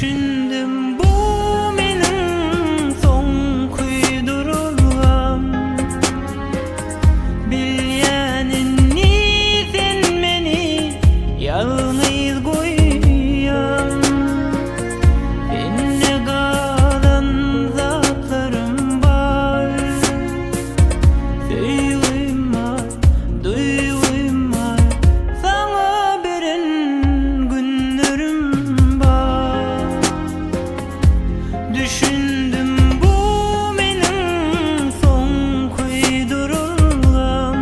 Düşündüm bu mening son kuydurulgam, bilýänini sen meni ýalňyz goýýan. Enne galan zatlarym bar, söýgüm bar, duýgum bar, saňa beren günlerim bar. Düşündüm bu mening son kuydurulgam,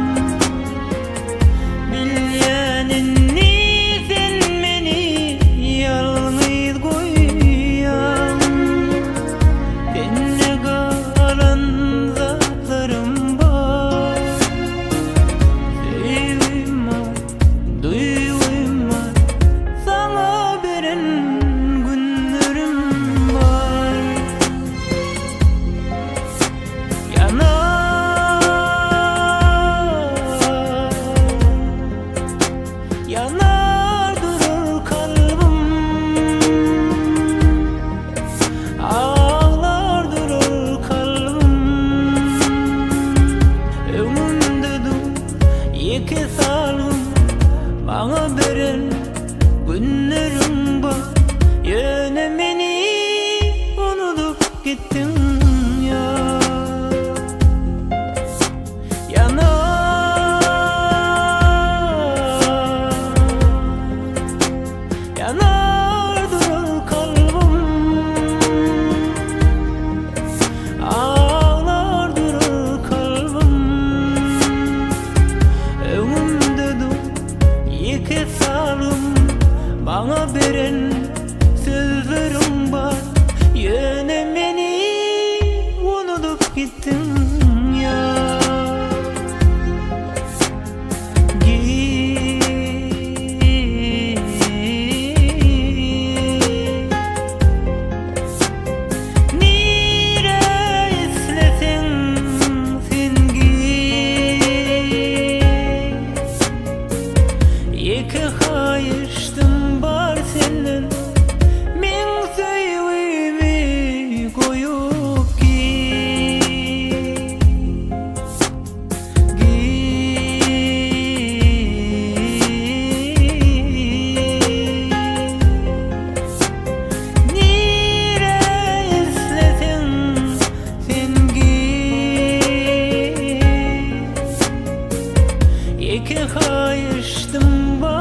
bilýänini sen meni ýalňyz goýýan. Enne galan zatlarym bar, söýgüm bar, duýgum bar, saňa beren günlerim bar. Yanar durur kalbim, ağlar durur kalbim. Öňümde dur ýeke salgym, maňa beren günlerim bar. Ýöne meni unutup gittin ýar. Yanar durur kalbim, ağlar durur kalbim. Öňümde dur ýeke salgym, maňa beren sözlerim bar. Ýöne meni unutup gittin ýar. Ýeke haýyşdym bar senden, men söýgümi goýup git. Nire isleseň sen git. Ýeke haýyşdym bar